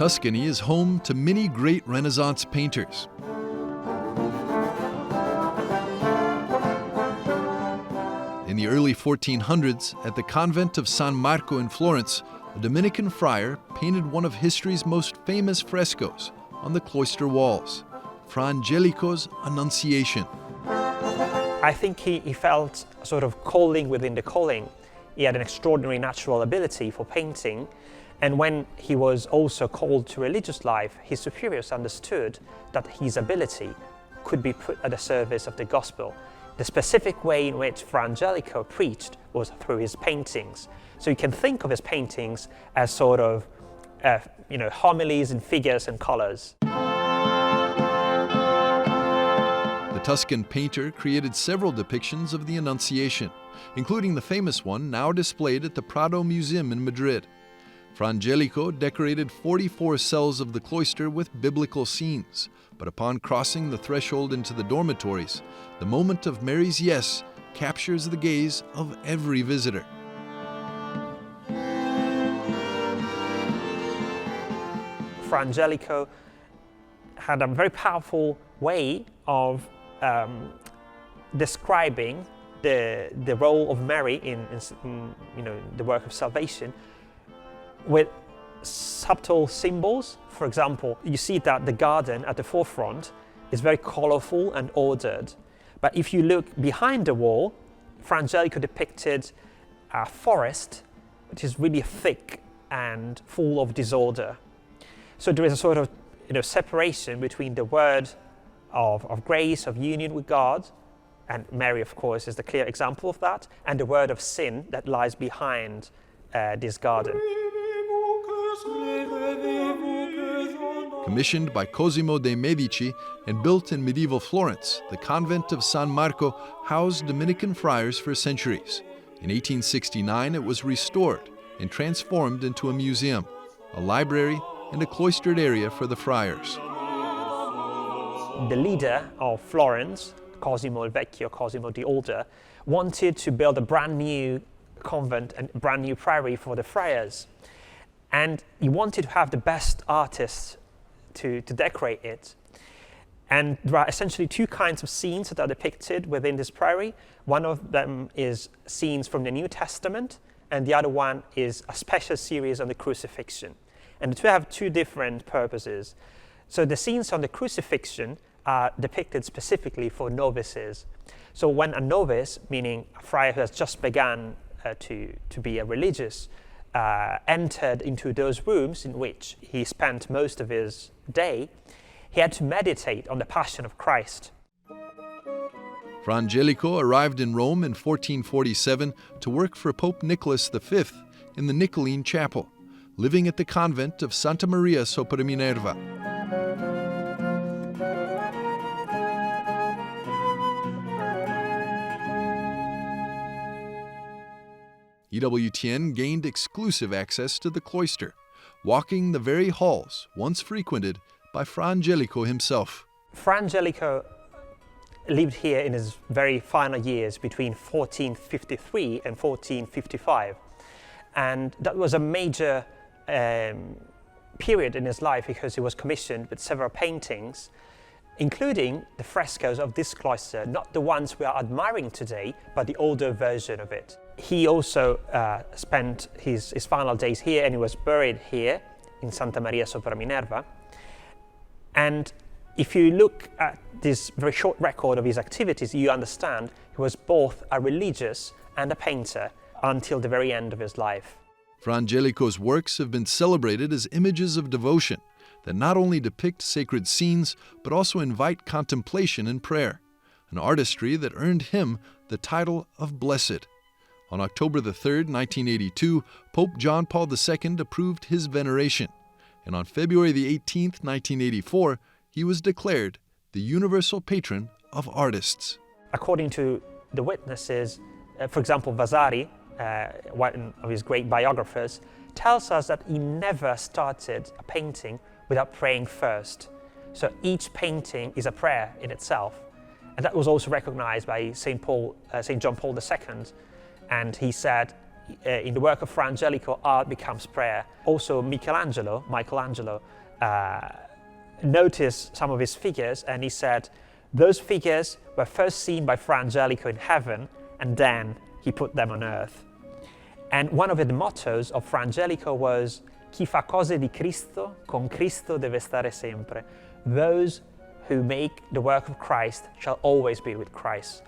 Tuscany is home to many great Renaissance painters. In the early 1400s, at the Convent of San Marco in Florence, a Dominican friar painted one of history's most famous frescoes on the cloister walls, Fra Angelico's Annunciation. I think he felt a sort of calling within the calling. He had an extraordinary natural ability for painting, and when he was also called to religious life, his superiors understood that his ability could be put at the service of the gospel. The specific way in which Fra Angelico preached was through his paintings. So you can think of his paintings as sort of, homilies in figures and colors. The Tuscan painter created several depictions of the Annunciation, including the famous one now displayed at the Prado Museum in Madrid. Fra Angelico decorated 44 cells of the cloister with biblical scenes, but upon crossing the threshold into the dormitories, the moment of Mary's yes captures the gaze of every visitor. Fra Angelico had a very powerful way of describing the role of Mary in the work of salvation with subtle symbols. For example, you see that the garden at the forefront is very colorful and ordered. But if you look behind the wall, Fra Angelico depicted a forest which is really thick and full of disorder. So there is a sort of separation between the word of grace, of union with God, and Mary, of course, is the clear example of that, and the word of sin that lies behind this garden. Commissioned by Cosimo de' Medici and built in medieval Florence, the Convent of San Marco housed Dominican friars for centuries. In 1869, it was restored and transformed into a museum, a library, and a cloistered area for the friars. The leader of Florence, Cosimo il Vecchio, Cosimo the Older, wanted to build a brand new convent and brand new priory for the friars. And he wanted to have the best artists to decorate it. And there are essentially two kinds of scenes that are depicted within this priory. One of them is scenes from the New Testament, and the other one is a special series on the crucifixion. And the two have two different purposes. So the scenes on the crucifixion are depicted specifically for novices. So when a novice, meaning a friar who has just begun to be a religious, entered into those rooms in which he spent most of his day, he had to meditate on the Passion of Christ. Fra Angelico arrived in Rome in 1447 to work for Pope Nicholas V in the Niccoline Chapel, living at the convent of Santa Maria sopra Minerva. EWTN gained exclusive access to the cloister, walking the very halls once frequented by Fra Angelico himself. Fra Angelico lived here in his very final years between 1453 and 1455. And that was a major period in his life because he was commissioned with several paintings, including the frescoes of this cloister, not the ones we are admiring today, but the older version of it. He also spent his final days here, and he was buried here in Santa Maria sopra Minerva. And if you look at this very short record of his activities, you understand he was both a religious and a painter until the very end of his life. Fra Angelico's works have been celebrated as images of devotion that not only depict sacred scenes, but also invite contemplation and prayer, an artistry that earned him the title of Blessed. On October 3, 1982, Pope John Paul II approved his veneration, and on February 18, 1984, he was declared the universal patron of artists. According to the witnesses, for example, Vasari, one of his great biographers, tells us that he never started a painting without praying first. So each painting is a prayer in itself. And that was also recognized by St. John Paul II. And he said, in the work of Fra Angelico, art becomes prayer. Also, Michelangelo noticed some of his figures, and he said those figures were first seen by Fra Angelico in heaven, and then he put them on earth. And one of the mottos of Fra Angelico was "Chi fa cose di Cristo, con Cristo deve stare sempre." Those who make the work of Christ shall always be with Christ.